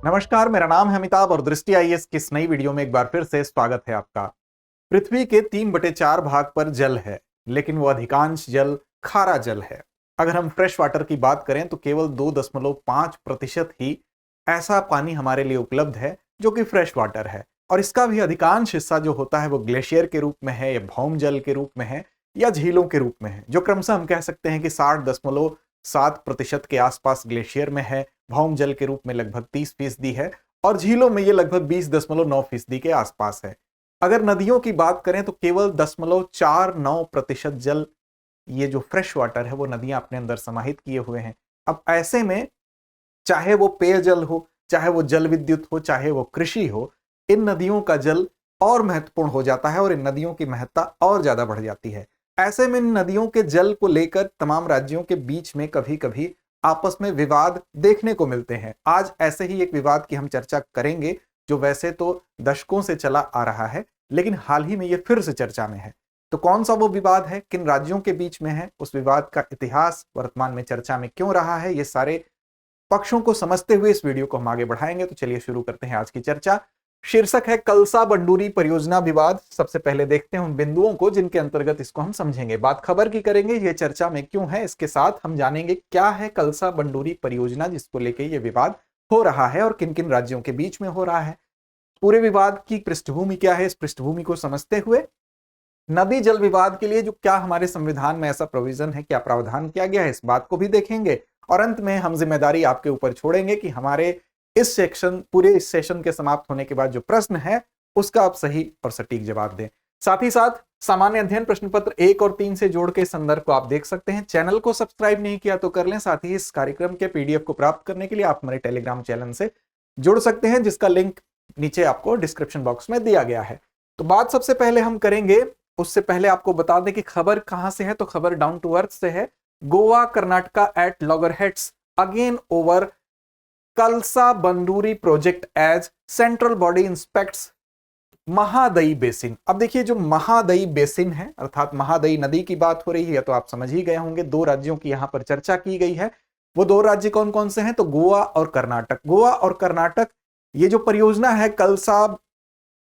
नमस्कार, मेरा नाम है अमिताभ और दृष्टि आईएएस की इस नई वीडियो में एक बार फिर से स्वागत है आपका। पृथ्वी के 3/4 भाग पर जल है, लेकिन वो अधिकांश जल खारा जल है। अगर हम फ्रेश वाटर की बात करें तो केवल 2.5% ही ऐसा पानी हमारे लिए उपलब्ध है जो कि फ्रेश वाटर है, और इसका भी अधिकांश हिस्सा जो होता है वो ग्लेशियर के रूप में है, या भौम जल के रूप में है, या झीलों के रूप में है, जो क्रमशः हम कह सकते हैं कि 60.7% के आसपास ग्लेशियर में है, भौम जल के रूप में लगभग 30% है, और झीलों में ये लगभग 20.9% के आसपास है। अगर नदियों की बात करें तो केवल 0.49% जल, ये जो फ्रेश वाटर है, वो नदियां अपने अंदर समाहित किए हुए हैं। अब ऐसे में चाहे वो पेयजल हो, चाहे वो जल विद्युत हो, चाहे वो कृषि हो, इन नदियों का जल और महत्वपूर्ण हो जाता है और इन नदियों की महत्ता और ज्यादा बढ़ जाती है। ऐसे में इन नदियों के जल को लेकर तमाम राज्यों के बीच में कभी कभी आपस में विवाद देखने को मिलते हैं। आज ऐसे ही एक विवाद की हम चर्चा करेंगे, जो वैसे तो दशकों से चला आ रहा है, लेकिन हाल ही में ये फिर से चर्चा में है। तो कौन सा वो विवाद है, किन राज्यों के बीच में है, उस विवाद का इतिहास वर्तमान में चर्चा में क्यों रहा है, ये सारे पक्षों को समझते हुए इस वीडियो को हम आगे बढ़ाएंगे। तो चलिए शुरू करते हैं आज की चर्चा। शीर्षक है कलसा बंडूरी परियोजना विवाद। सबसे पहले देखते हैं उन बिंदुओं को जिनके अंतर्गत इसको हम समझेंगे। बात खबर की करेंगे, ये चर्चा में क्यों है, इसके साथ हम जानेंगे क्या है कलसा बंडूरी परियोजना जिसको लेकर ये विवाद हो रहा है और किन किन राज्यों के बीच में हो रहा है। पूरे विवाद की पृष्ठभूमि क्या है, इस पृष्ठभूमि को समझते हुए नदी जल विवाद के लिए जो क्या हमारे संविधान में ऐसा प्रोविजन है, क्या प्रावधान किया गया है, इस बात को भी देखेंगे। और अंत में हम जिम्मेदारी आपके ऊपर छोड़ेंगे कि हमारे पूरे इस सेशन के समाप्त होने के बाद जो प्रश्न है उसका आप सही और सटीक जवाब दें। साथ ही साथ सामान्य अध्ययन प्रश्न पत्र 1 और 3 से जोड़ के इस संदर्भ को आप देख सकते हैं। चैनल को सब्सक्राइब नहीं किया तो कर लें। साथ ही इस कार्यक्रम के पीडीएफ को प्राप्त करने के लिए आप हमारे टेलीग्राम चैनल से जुड़ सकते हैं, जिसका लिंक नीचे आपको डिस्क्रिप्शन बॉक्स में दिया गया है। तो बात सबसे पहले हम करेंगे, उससे पहले आपको बता दें कि खबर कहां से है। तो खबर डाउन टू अर्थ से है। Goa Karnataka at loggerheads again over Kalasa Banduri project as central body inspects Mahadayi basin. अब देखिए, जो महादई बेसिन है अर्थात महादई नदी की बात हो रही है, तो आप समझ ही गए होंगे। दो राज्यों की यहां पर चर्चा की गई है। वो दो राज्य कौन कौन से हैं? तो गोवा और कर्नाटक। गोवा और कर्नाटक, ये जो परियोजना है कलसा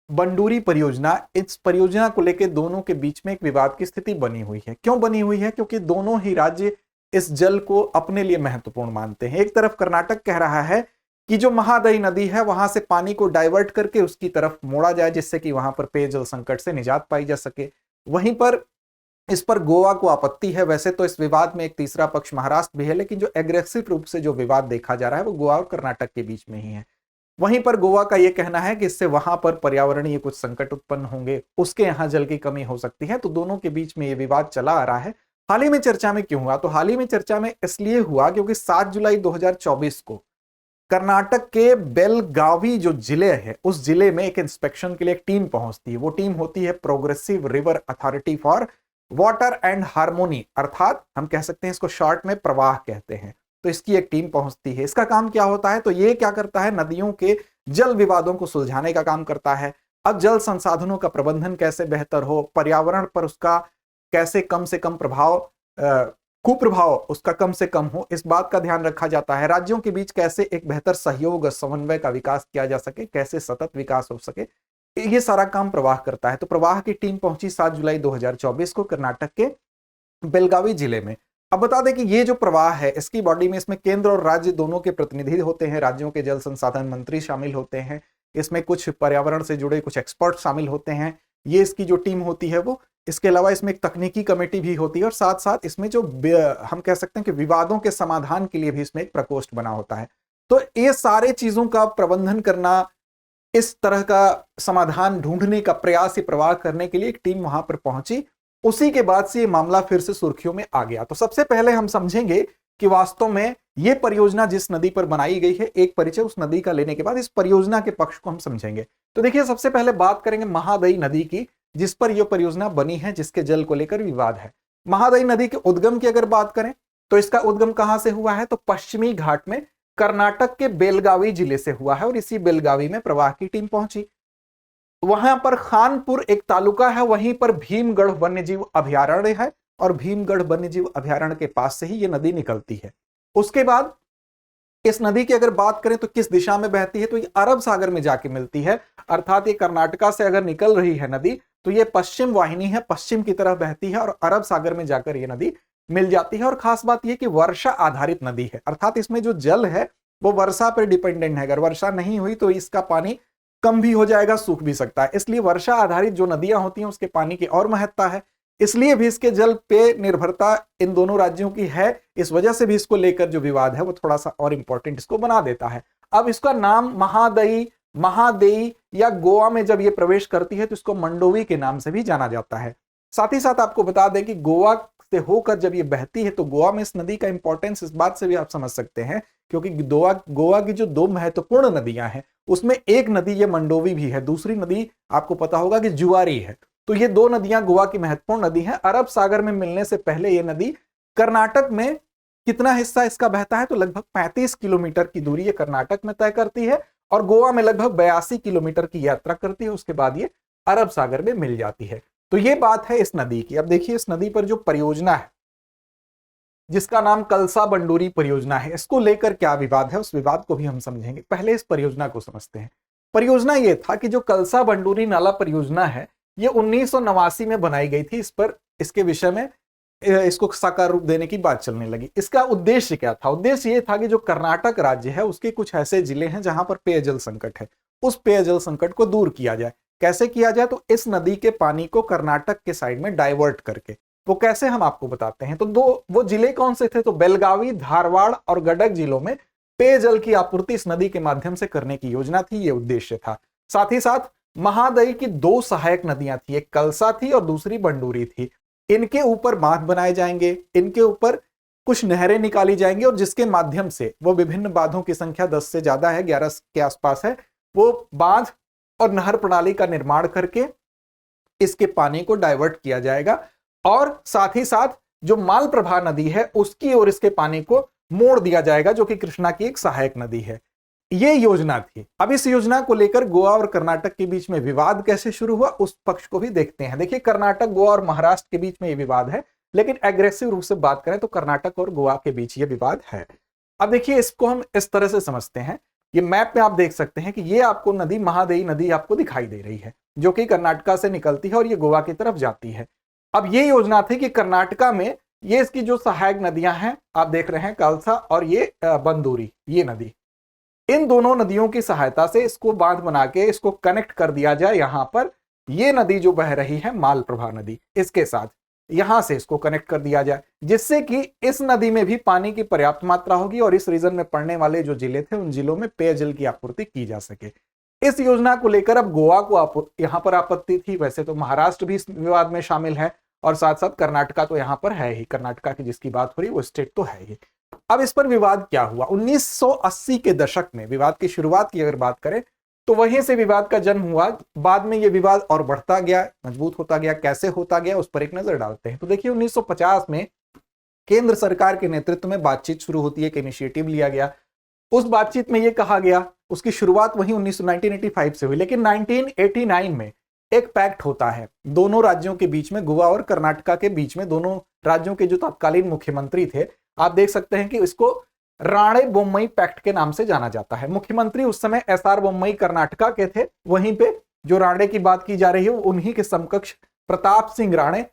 बंडूरी परियोजना, इस परियोजना को लेकर दोनों के बीच में एक विवाद की स्थिति बनी हुई है। क्यों बनी हुई है? क्योंकि दोनों ही राज्य इस जल को अपने लिए महत्वपूर्ण मानते हैं। एक तरफ कर्नाटक कह रहा है कि जो महादई नदी है वहां से पानी को डाइवर्ट करके उसकी तरफ मोड़ा जाए, जिससे कि वहां पर पेयजल संकट से निजात पाई जा सके। वहीं पर इस पर गोवा को आपत्ति है। वैसे तो इस विवाद में एक तीसरा पक्ष महाराष्ट्र भी है, लेकिन जो एग्रेसिव रूप से जो विवाद देखा जा रहा है वो गोवा और कर्नाटक के बीच में ही है। वहीं पर गोवा का यह कहना है कि इससे वहां पर पर्यावरणीय कुछ संकट उत्पन्न होंगे, उसके यहां जल की कमी हो सकती है। तो दोनों के बीच में यह विवाद चला आ रहा है। हाल ही में चर्चा में क्यों हुआ? तो हाल ही में चर्चा में इसलिए हुआ क्योंकि 7 जुलाई 2024 को कर्नाटक के बेलगावी जो जिले है, उस जिले में एक इंस्पेक्शन के लिए एक टीम पहुंचती है। वो टीम होती है progressive river authority for water and harmony, अर्थात हम कह सकते हैं इसको शॉर्ट में प्रवाह कहते हैं। तो इसकी एक टीम पहुंचती है। इसका काम क्या होता है? तो ये क्या करता है? नदियों के जल विवादों को सुलझाने का काम करता है। अब जल संसाधनों का प्रबंधन कैसे बेहतर हो, पर्यावरण पर उसका कैसे कम से कम प्रभाव, कुप्रभाव उसका कम से कम हो, इस बात का ध्यान रखा जाता है। राज्यों के बीच कैसे एक बेहतर सहयोग और समन्वय का विकास किया जा सके, कैसे सतत विकास हो सके, ये सारा काम प्रवाह करता है। तो प्रवाह की टीम पहुंची 7 जुलाई 2024 को कर्नाटक के बेलगावी जिले में। अब बता दें कि ये जो प्रवाह है, इसकी बॉडी में इसमें केंद्र और राज्य दोनों के प्रतिनिधि होते हैं। राज्यों के जल संसाधन मंत्री शामिल होते हैं। इसमें कुछ पर्यावरण से जुड़े कुछ एक्सपर्ट शामिल होते हैं। ये इसकी जो टीम होती है वो, इसके अलावा इसमें एक तकनीकी कमेटी भी होती है, और साथ साथ इसमें जो हम कह सकते हैं कि विवादों के समाधान के लिए भी इसमें एक प्रकोष्ठ बना होता है। तो ये सारे चीजों का प्रबंधन करना, इस तरह का समाधान ढूंढने का प्रयास, प्रवाह करने के लिए एक टीम वहां पर पहुंची। उसी के बाद से ये मामला फिर से सुर्खियों में आ गया। तो सबसे पहले हम समझेंगे कि वास्तव में ये परियोजना जिस नदी पर बनाई गई है, एक परिचय उस नदी का लेने के बाद इस परियोजना के पक्ष को हम समझेंगे। तो देखिए, सबसे पहले बात करेंगे महादई नदी की, जिस पर यह परियोजना बनी है, जिसके जल को लेकर विवाद है। महादई नदी के उद्गम की अगर बात करें तो इसका उद्गम कहां से हुआ है? तो पश्चिमी घाट में कर्नाटक के बेलगावी जिले से हुआ है, और इसी बेलगावी में प्रवाह की टीम पहुंची। वहां पर खानपुर एक तालुका है, वहीं पर भीमगढ़ वन्यजीव अभयारण्य है, और भीमगढ़ वन्यजीव अभयारण्य के पास से ही यह नदी निकलती है। उसके बाद इस नदी की अगर बात करें तो किस दिशा में बहती है, तो ये अरब सागर में जाके मिलती है। अर्थात ये कर्नाटका से अगर निकल रही है नदी तो ये पश्चिम वाहिनी है, पश्चिम की तरफ बहती है और अरब सागर में जाकर ये नदी मिल जाती है। और खास बात यह कि वर्षा आधारित नदी है, अर्थात इसमें जो जल है वो वर्षा पर डिपेंडेंट है। अगर वर्षा नहीं हुई तो इसका पानी कम भी हो जाएगा, सूख भी सकता है। इसलिए वर्षा आधारित जो नदियां होती हैं उसके पानी की और महत्ता है, इसलिए भी इसके जल पे निर्भरता इन दोनों राज्यों की है। इस वजह से भी इसको लेकर जो विवाद है वो थोड़ा सा और इंपॉर्टेंट इसको बना देता है। अब इसका नाम महादई, महादेई या गोवा में जब ये प्रवेश करती है तो इसको मंडोवी के नाम से भी जाना जाता है। साथ ही साथ आपको बता दें कि गोवा से होकर जब ये बहती है तो गोवा में इस नदी का इंपॉर्टेंस इस बात से भी आप समझ सकते हैं, क्योंकि गोवा की जो दो महत्वपूर्ण नदियां हैं उसमें एक नदी ये मंडोवी भी है, दूसरी नदी आपको पता होगा कि जुआरी है। तो ये दो नदियां गोवा की महत्वपूर्ण नदी हैं। अरब सागर में मिलने से पहले ये नदी कर्नाटक में कितना हिस्सा इसका बहता है, तो लगभग 35 किलोमीटर की दूरी ये कर्नाटक में तय करती है और गोवा में लगभग 82 किलोमीटर की यात्रा करती है। उसके बाद ये अरब सागर में मिल जाती है। तो ये बात है इस नदी की। अब देखिए इस नदी पर जो परियोजना है जिसका नाम कलसा बंडूरी परियोजना है, इसको लेकर क्या विवाद है, उस विवाद को भी हम समझेंगे। पहले इस परियोजना को समझते हैं। परियोजना ये था कि जो कलसा बंडूरी नाला परियोजना है ये 1989 में बनाई गई थी। इस पर इसके विषय में इसको साकार रूप देने की बात चलने लगी। इसका उद्देश्य क्या था? उद्देश्य ये था कि जो कर्नाटक राज्य है उसके कुछ ऐसे जिले हैं जहां पर पेयजल संकट है, उस पेयजल संकट को दूर किया जाए। कैसे किया जाए? तो इस नदी के पानी को कर्नाटक के साइड में डाइवर्ट करके। वो कैसे हम आपको बताते हैं। तो वो जिले कौन से थे? तो बेलगावी, धारवाड़ और गडक जिलों में पेयजल की आपूर्ति इस नदी के माध्यम से करने की योजना थी, ये उद्देश्य था। साथ ही साथ महादई की दो सहायक नदियां थी, एक कलसा थी और दूसरी बंडूरी थी। इनके ऊपर बांध बनाए जाएंगे, इनके ऊपर कुछ नहरें निकाली जाएंगी और जिसके माध्यम से वो विभिन्न बांधों की संख्या 10 से ज्यादा है, 11 के आसपास है, वो बांध और नहर प्रणाली का निर्माण करके इसके पानी को डाइवर्ट किया जाएगा। और साथ ही साथ जो मालप्रभा नदी है उसकी ओर इसके पानी को मोड़ दिया जाएगा, जो कि कृष्णा की एक सहायक नदी है। ये योजना थी। अब इस योजना को लेकर गोवा और कर्नाटक के बीच में विवाद कैसे शुरू हुआ उस पक्ष को भी देखते हैं। देखिए कर्नाटक, गोवा और महाराष्ट्र के बीच में ये विवाद है, लेकिन एग्रेसिव रूप से बात करें तो कर्नाटक और गोवा के बीच ये विवाद है। अब देखिए इसको हम इस तरह से समझते हैं। ये मैप में आप देख सकते हैं कि ये आपको नदी महादेई नदी आपको दिखाई दे रही है, जो कि कर्नाटका से निकलती है और ये गोवा की तरफ जाती है। अब ये योजना थी कि कर्नाटका में ये इसकी जो सहायक नदियां हैं आप देख रहे हैं, कलसा और ये बंदूरी, ये नदी, इन दोनों नदियों की सहायता से इसको बांध बना के इसको कनेक्ट कर दिया जाए। यहां पर ये नदी जो बह रही है मालप्रभा नदी, इसके साथ यहां से इसको कनेक्ट कर दिया जाए, जिससे कि इस नदी में भी पानी की पर्याप्त मात्रा होगी और इस रीजन में पड़ने वाले जो जिले थे उन जिलों में पेयजल की आपूर्ति की जा सके। इस योजना को लेकर अब गोवा को यहां पर आपत्ति थी, वैसे तो महाराष्ट्र भी इस विवाद में शामिल है और साथ साथ कर्नाटका तो यहां पर है ही, कर्नाटका की जिसकी बात हो रही वो स्टेट तो है ही। अब इस पर विवाद क्या हुआ? 1980 के दशक में विवाद की शुरुआत की अगर बात करें तो वहीं से विवाद का जन्म हुआ। बाद में यह विवाद और बढ़ता गया, मजबूत होता गया। कैसे होता गया उस पर एक नजर डालते हैं। तो देखिए 1950 में केंद्र सरकार के नेतृत्व में बातचीत शुरू होती है, एक इनिशिएटिव लिया गया। उस बातचीत में यह कहा गया, उसकी शुरुआत वही 1985 से हुई, लेकिन 1989 में एक पैक्ट होता है दोनों राज्यों के बीच में, गोवा और कर्नाटका के बीच में। दोनों राज्यों के जो तत्कालीन मुख्यमंत्री थे, आप देख सकते हैं कि इसको राणे बोम्मई पैक्ट के नाम से जाना जाता है। मुख्यमंत्री उस समय एसआर बोम्मई कर्नाटका के थे, वहीं पे जो राणे की बात की जा रही है उन्हीं के समकक्ष प्रताप सिंह राणे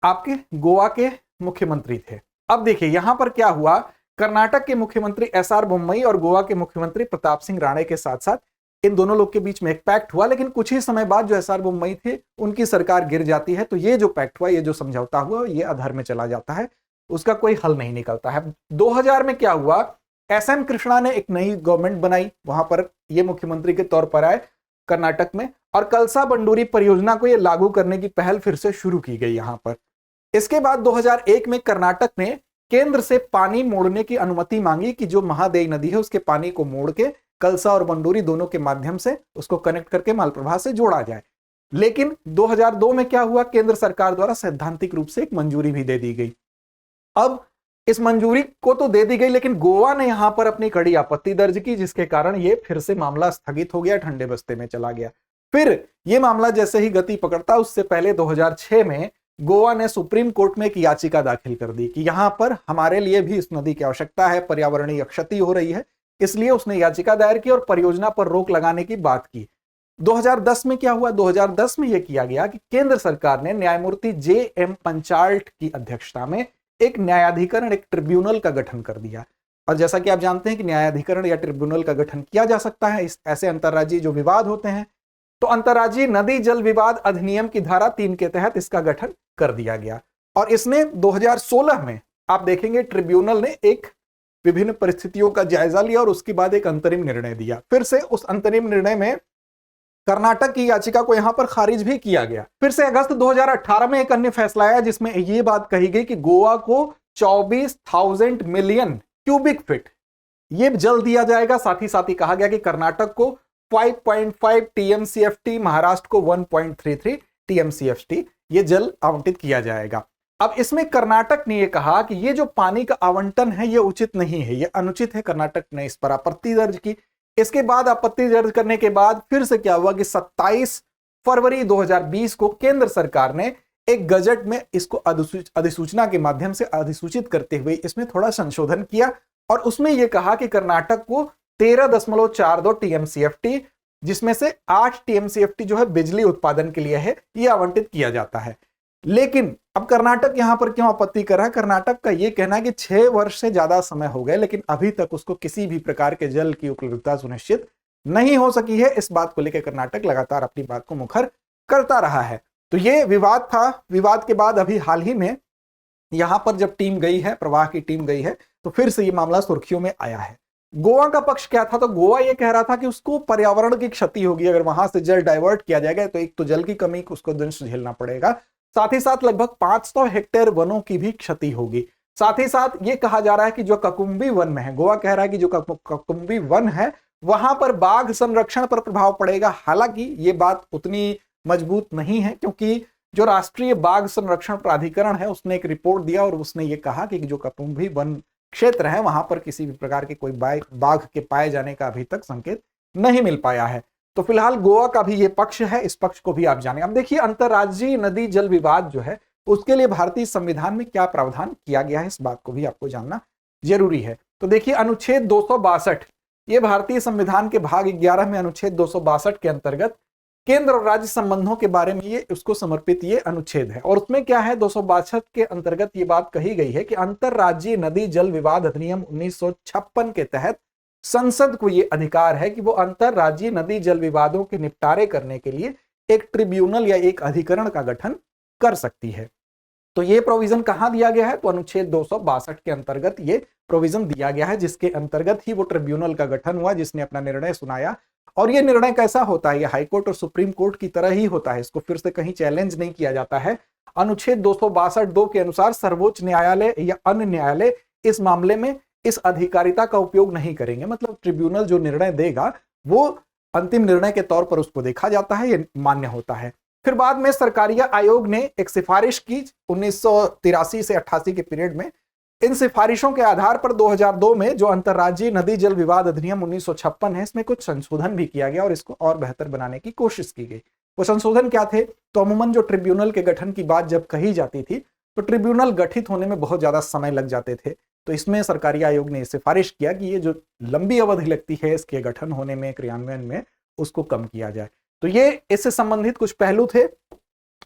आपके गोवा के मुख्यमंत्री थे। अब देखिए यहां पर क्या हुआ, कर्नाटक के मुख्यमंत्री एसआर बोम्मई और गोवा के मुख्यमंत्री प्रताप सिंह राणे के साथ साथ इन दोनों लोग के बीच में एक पैक्ट हुआ, लेकिन कुछ ही समय बाद जो एसआर बोम्मई थे उनकी सरकार गिर जाती है। तो ये जो पैक्ट हुआ, ये जो समझौता हुआ, ये अधर में चला जाता है, उसका कोई हल नहीं निकलता है। 2000 में क्या हुआ, एसएम कृष्णा ने एक नई गवर्नमेंट बनाई, वहां पर ये मुख्यमंत्री के तौर पर आए कर्नाटक में, और कलसा बंडूरी परियोजना को ये लागू करने की पहल फिर से शुरू की गई यहां पर। इसके बाद 2001 में कर्नाटक ने केंद्र से पानी मोड़ने की अनुमति मांगी कि जो महादेई नदी है उसके पानी को मोड़ के कलसा और बंडूरी दोनों के माध्यम से उसको कनेक्ट करके मालप्रभा से जोड़ा जाए। लेकिन 2002 में क्या हुआ, केंद्र सरकार द्वारा सैद्धांतिक रूप से एक मंजूरी भी दे दी गई। अब इस मंजूरी को तो दे दी गई, लेकिन गोवा ने यहां पर अपनी कड़ी आपत्ति दर्ज की, जिसके कारण यह फिर से मामला स्थगित हो गया, ठंडे बस्ते में चला गया। फिर यह मामला जैसे ही गति पकड़ता, उससे पहले 2006 में गोवा ने सुप्रीम कोर्ट में एक याचिका दाखिल कर दी कि यहां पर हमारे लिए भी इस नदी की आवश्यकता है, पर्यावरणीय क्षति हो रही है, इसलिए उसने याचिका दायर की और परियोजना पर रोक लगाने की बात की। 2010 में क्या हुआ? 2010 में यह किया गया कि केंद्र सरकार ने न्यायमूर्ति जे.एम. पंचाल्ट की अध्यक्षता में एक न्यायाधिकरण, एक ट्रिब्यूनल का गठन कर दिया। और जैसा कि आप जानते हैं कि न्यायाधिकरण या ट्रिब्यूनल का गठन किया जा सकता है इस ऐसे अंतर्राज्यीय जो विवाद होते हैं। तो अंतर्राज्यीय नदी जल विवाद अधिनियम की धारा 3 के तहत इसका गठन कर दिया गया। और इसने 2016 में आप देखेंगे ट्रिब्यूनल ने एक विभिन्न परिस्थितियों का जायजा लिया और उसके बाद एक अंतरिम निर्णय दिया। फिर से उस अंतरिम निर्णय में कर्नाटक की याचिका को यहां पर खारिज भी किया गया। फिर से अगस्त 2018 में एक अन्य फैसला आया जिसमें यह बात कही गई कि गोवा को 24,000 मिलियन क्यूबिक फीट ये जल दिया जाएगा। साथ ही कहा गया कि कर्नाटक को 5.5 TMCFT, महाराष्ट्र को 1.33 TMCFT ये जल आवंटित किया जाएगा। अब इसमें कर्नाटक ने यह कहा कि ये जो पानी का आवंटन है ये उचित नहीं है, ये अनुचित है। कर्नाटक ने इस पर आपत्ति दर्ज की। इसके बाद आपत्ति दर्ज करने के बाद फिर से क्या हुआ कि 27 फरवरी 2020 को केंद्र सरकार ने एक गजट में इसको अधिसूचना के माध्यम से अधिसूचित करते हुए इसमें थोड़ा संशोधन किया और उसमें यह कहा कि कर्नाटक को 13.42 TMCFT, जिसमें से 8 TMCFT जो है बिजली उत्पादन के लिए है, यह आवंटित किया जाता है। लेकिन अब कर्नाटक यहां पर क्यों आपत्ति कर रहा है? कर्नाटक का यह कहना है कि 6 वर्ष से ज्यादा समय हो गए लेकिन अभी तक उसको किसी भी प्रकार के जल की उपलब्धता सुनिश्चित नहीं हो सकी है। इस बात को लेकर कर्नाटक लगातार अपनी बात को मुखर करता रहा है। तो ये विवाद था। विवाद के बाद अभी हाल ही में यहां पर जब टीम गई है, प्रवाह की टीम गई है, तो फिर से ये मामला सुर्खियों में आया है। गोवा का पक्ष क्या था? तो गोवा ये कह रहा था कि उसको पर्यावरण की क्षति होगी अगर वहां से जल डाइवर्ट किया जाएगा। तो एक तो जल की कमी उसको दंश झेलना पड़ेगा, साथ ही साथ लगभग 500 हेक्टेयर वनों की भी क्षति होगी। साथ ही साथ ये कहा जा रहा है कि जो ककुम्बी वन में है, गोवा कह रहा है कि जो ककुम्बी वन है वहां पर बाघ संरक्षण पर प्रभाव पड़ेगा। हालांकि ये बात उतनी मजबूत नहीं है क्योंकि जो राष्ट्रीय बाघ संरक्षण प्राधिकरण है उसने एक रिपोर्ट दिया और उसने ये कहा कि जो ककुम्बी वन क्षेत्र है वहां पर किसी भी प्रकार के कोई बाघ के पाए जाने का अभी तक संकेत नहीं मिल पाया है। तो फिलहाल गोवा का भी ये पक्ष है, इस पक्ष को भी आप जानें। अब देखिए अंतर्राज्यीय नदी जल विवाद जो है उसके लिए भारतीय संविधान में क्या प्रावधान किया गया है, इस बात को भी आपको जानना जरूरी है। तो देखिए अनुच्छेद 262 ये भारतीय संविधान के भाग 11 में अनुच्छेद 262 के अंतर्गत केंद्र और राज्य संबंधों के बारे में ये उसको समर्पित ये अनुच्छेद है। और उसमें क्या है, 262 के अंतर्गत ये बात कही गई है कि अंतर्राज्यीय नदी जल विवाद अधिनियम 1956 के तहत संसद को ये अधिकार है कि वो अंतर्राज्यीय नदी जल विवादों के निपटारे करने के लिए एक ट्रिब्यूनल या एक अधिकरण का गठन कर सकती है। तो ये प्रोविजन कहां दिया गया है? तो अनुच्छेद 262 के अंतर्गत ये प्रोविजन दिया गया है, जिसके अंतर्गत ही वो ट्रिब्यूनल का गठन हुआ जिसने अपना निर्णय सुनाया। और ये निर्णय कैसा होता है? ये हाईकोर्ट और सुप्रीम कोर्ट की तरह ही होता है, इसको फिर से कहीं चैलेंज नहीं किया जाता है। अनुच्छेद 262(2) के अनुसार सर्वोच्च न्यायालय या अन्य न्यायालय इस मामले में इस अधिकारिता का उपयोग नहीं करेंगे। मतलब ट्रिब्यूनल जो निर्णय देगा वो अंतिम निर्णय के तौर पर उसको देखा जाता है, ये मान्य होता है। फिर बाद में सरकारिया आयोग ने एक सिफारिश की 1983 से 88 के पीरियड में। इन सिफारिशों के आधार पर 2002 में जो अंतर्राज्यीय नदी जल विवाद अधिनियम 1956 है इसमें कुछ संशोधन भी किया गया और इसको और बेहतर बनाने की कोशिश की गई। वो संशोधन क्या थे? तो अमूमन जो ट्रिब्यूनल के गठन की बात जब कही जाती थी तो ट्रिब्यूनल गठित होने में बहुत ज्यादा समय लग जाते थे। तो इसमें सरकारी आयोग ने सिफारिश किया कि ये जो लंबी अवधि लगती है इसके गठन होने में, क्रियान्वयन में, उसको कम किया जाए। तो ये इससे संबंधित कुछ पहलू थे।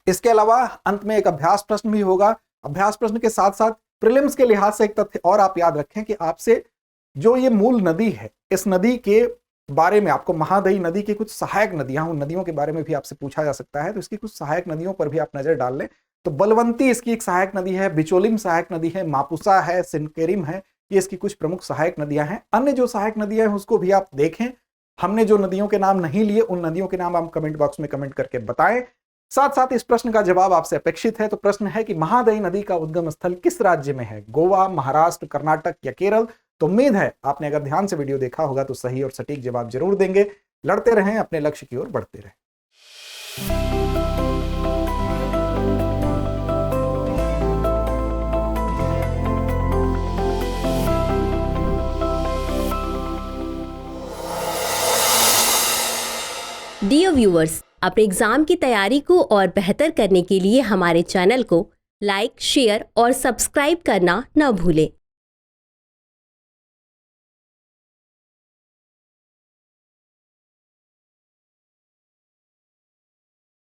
इसके अलावा अंत में एक अभ्यास प्रश्न भी होगा। अभ्यास प्रश्न के साथ साथ प्रीलिम्स के लिहाज से एक तथ्य और आप याद रखें कि आपसे जो ये मूल नदी है इस नदी के बारे में आपको महादयी नदी की कुछ सहायक नदियां, उन नदियों के बारे में भी आपसे पूछा जा सकता है। तो इसकी कुछ सहायक नदियों पर भी आप नजर डाल लें। तो बलवंती इसकी एक सहायक नदी है, बिचोलिम सहायक नदी है, मापुसा है, सिनकेरिम है, ये इसकी कुछ प्रमुख सहायक नदियां हैं। अन्य जो सहायक नदियां हैं उसको भी आप देखें। हमने जो नदियों के नाम नहीं लिए उन नदियों के नाम आप कमेंट बॉक्स में कमेंट करके बताएं। साथ साथ इस प्रश्न का जवाब आपसे अपेक्षित है। तो प्रश्न है कि महादयी नदी का उद्गम स्थल किस राज्य में है? गोवा, महाराष्ट्र, कर्नाटक या केरल? तो उम्मीद है आपने अगर ध्यान से वीडियो देखा होगा तो सही और सटीक जवाब जरूर देंगे। लड़ते रहें, अपने लक्ष्य की ओर बढ़ते रहें। डियर व्यूअर्स, अपने एग्जाम की तैयारी को और बेहतर करने के लिए हमारे चैनल को लाइक, शेयर और सब्सक्राइब करना न भूलें।